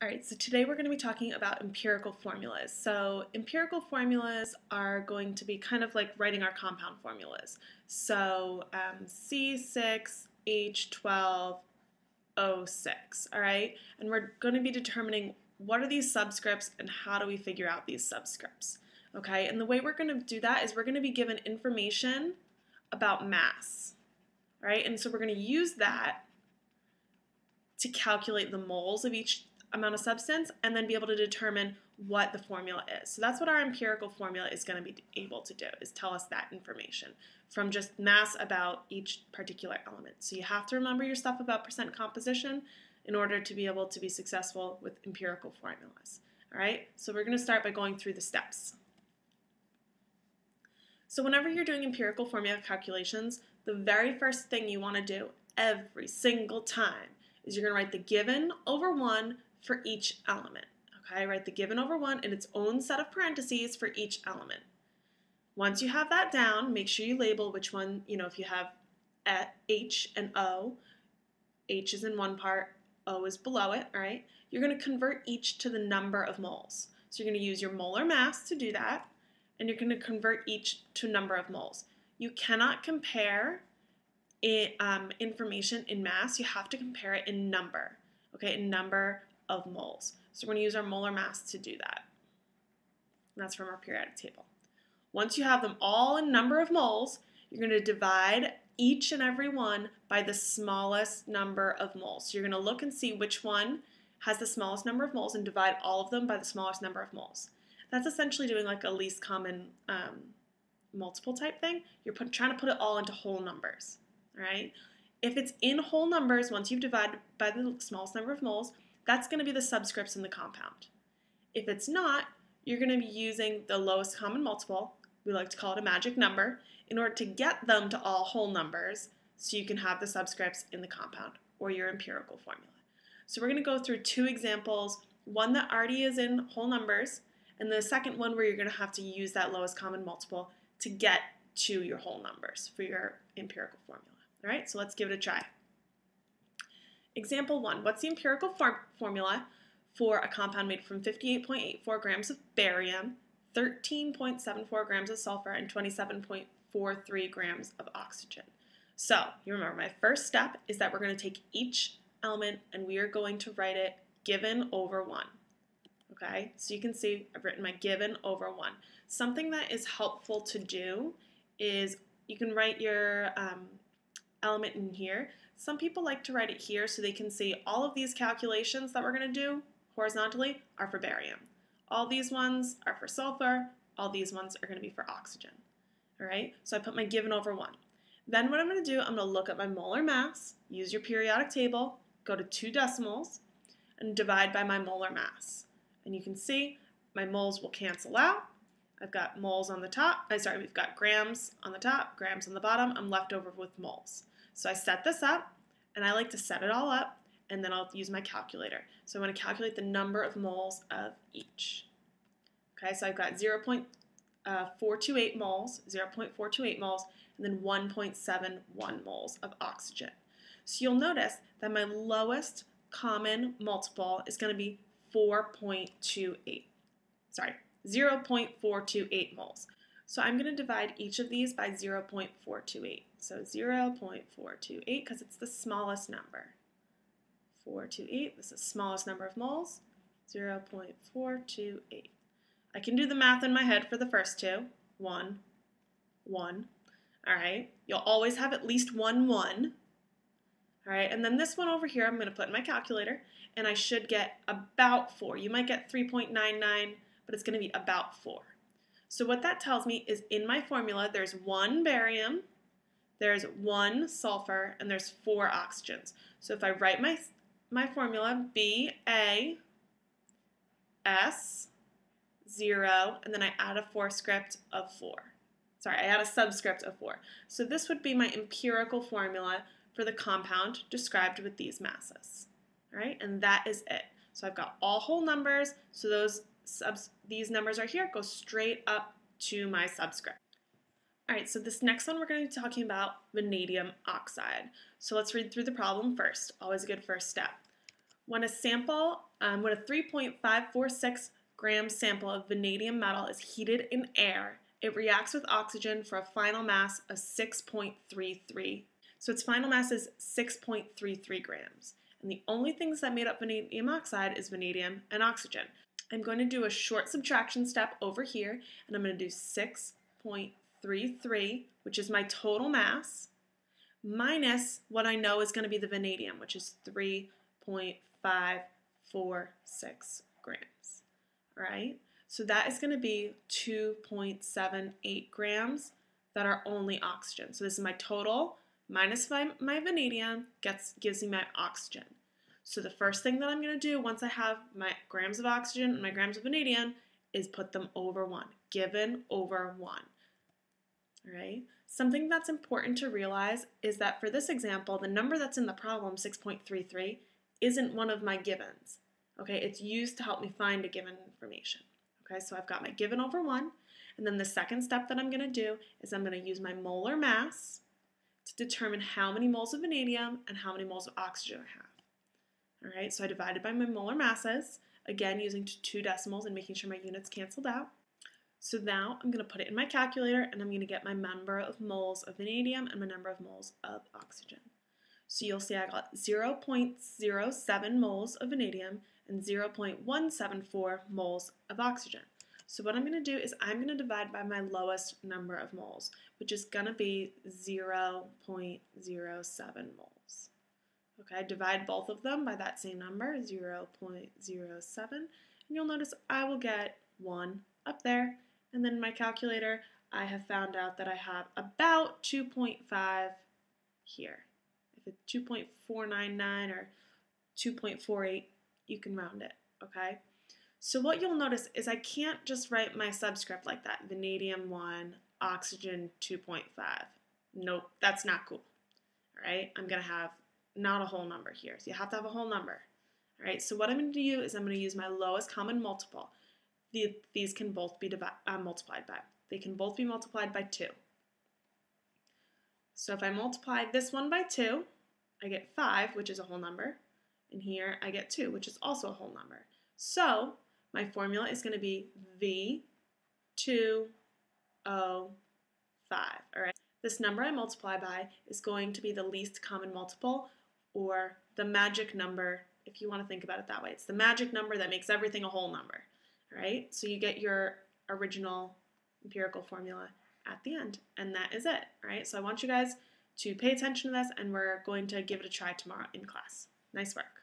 All right, so today we're going to be talking about empirical formulas. So empirical formulas are going to be kind of like writing our compound formulas. So C6H12O6, all right? And we're going to be determining what are these subscripts and how do we figure out these subscripts, okay? And the way we're going to do that is we're going to be given information about mass, right? And so we're going to use that to calculate the moles of each amount of substance and then be able to determine what the formula is. So that's what our empirical formula is going to be able to do, is tell us that information from just mass about each particular element. So you have to remember your stuff about percent composition in order to be able to be successful with empirical formulas. All right, so we're going to start by going through the steps. So whenever you're doing empirical formula calculations, the very first thing you want to do every single time is you're going to write the given over 1 for each element. Okay, write the given over 1 in its own set of parentheses for each element. Once you have that down, make sure you label which one, if you have H and O, H is in one part, O is below it, all right? You're going to convert each to the number of moles. So you're going to use your molar mass to do that, and you're going to convert each to number of moles. You cannot compare information in mass, you have to compare it in number, okay, in number of moles. So we're going to use our molar mass to do that. And that's from our periodic table. Once you have them all in number of moles, you're going to divide each and every one by the smallest number of moles. So you're going to look and see which one has the smallest number of moles and divide all of them by the smallest number of moles. That's essentially doing like a least common multiple type thing. You're trying to put it all into whole numbers. All right. If it's in whole numbers, once you've divided by the smallest number of moles, that's going to be the subscripts in the compound. If it's not, you're going to be using the lowest common multiple, we like to call it a magic number, in order to get them to all whole numbers so you can have the subscripts in the compound or your empirical formula. So we're going to go through two examples, one that already is in whole numbers, and the second one where you're going to have to use that lowest common multiple to get to your whole numbers for your empirical formula. All right, so let's give it a try. Example 1, what's the empirical formula for a compound made from 58.84 grams of barium, 13.74 grams of sulfur, and 27.43 grams of oxygen? So you remember my first step is that we're going to take each element and we are going to write it given over 1. Okay, so you can see I've written my given over 1. Something that is helpful to do is you can write your element in here. Some people like to write it here so they can see all of these calculations that we're going to do horizontally are for barium. All these ones are for sulfur. All these ones are going to be for oxygen. All right, so I put my given over 1. Then what I'm going to do, I'm going to look at my molar mass, use your periodic table, go to 2 decimals, and divide by my molar mass. And you can see my moles will cancel out. I've got moles on the top. We've got grams on the top, grams on the bottom. I'm left over with moles. So I set this up, and I like to set it all up, and then I'll use my calculator. So I want to calculate the number of moles of each. Okay, so I've got 0.428 moles, 0.428 moles, and then 1.71 moles of oxygen. So you'll notice that my lowest common multiple is going to be 0.428 moles. So I'm going to divide each of these by 0.428. So 0.428 because it's the smallest number. 428, this is the smallest number of moles. 0.428. I can do the math in my head for the first two. 1, 1. All right, you'll always have at least 1, 1. All right, and then this one over here I'm going to put in my calculator, and I should get about 4. You might get 3.99, but it's going to be about 4. So what that tells me is in my formula there's 1 barium, there's 1 sulfur, and there's 4 oxygens. So if I write my formula, BaS0, and then I add a subscript of 4. So this would be my empirical formula for the compound described with these masses. All right, and that is it. So I've got all whole numbers, so these numbers are here, go straight up to my subscript. All right, so this next one we're going to be talking about vanadium oxide. So let's read through the problem first, always a good first step. When a 3.546 gram sample of vanadium metal is heated in air, it reacts with oxygen for a final mass of 6.33. So its final mass is 6.33 grams. And the only things that made up vanadium oxide is vanadium and oxygen. I'm going to do a short subtraction step over here, and I'm going to do 6.33, which is my total mass, minus what I know is going to be the vanadium, which is 3.546 grams. All right? So that is going to be 2.78 grams that are only oxygen. So this is my total minus my vanadium gives me my oxygen. So the first thing that I'm going to do once I have my grams of oxygen and my grams of vanadium is put them over 1, given over 1. All right? Something that's important to realize is that for this example, the number that's in the problem, 6.33, isn't one of my givens. Okay, it's used to help me find a given information. Okay, so I've got my given over 1, and then the second step that I'm going to do is I'm going to use my molar mass to determine how many moles of vanadium and how many moles of oxygen I have. All right, so I divided by my molar masses, again using 2 decimals and making sure my units canceled out. So now I'm going to put it in my calculator, and I'm going to get my number of moles of vanadium and my number of moles of oxygen. So you'll see I got 0.07 moles of vanadium and 0.174 moles of oxygen. So what I'm going to do is I'm going to divide by my lowest number of moles, which is going to be 0.07 moles. Okay, divide both of them by that same number, 0.07, and you'll notice I will get 1 up there. And then in my calculator, I have found out that I have about 2.5 here. If it's 2.499 or 2.48, you can round it, okay? So what you'll notice is I can't just write my subscript like that, vanadium 1, oxygen 2.5. Nope, that's not cool, all right? I'm going to have not a whole number here, so you have to have a whole number, all right? So what I'm going to do is I'm going to use my lowest common multiple. These can both be multiplied by. They can both be multiplied by 2. So if I multiply this one by 2, I get 5, which is a whole number, and here I get 2, which is also a whole number. So my formula is going to be V2O5. All right. This number I multiply by is going to be the least common multiple, or the magic number, if you want to think about it that way. It's the magic number that makes everything a whole number. All right. So you get your original empirical formula at the end, and that is it. All right. So I want you guys to pay attention to this, and we're going to give it a try tomorrow in class. Nice work.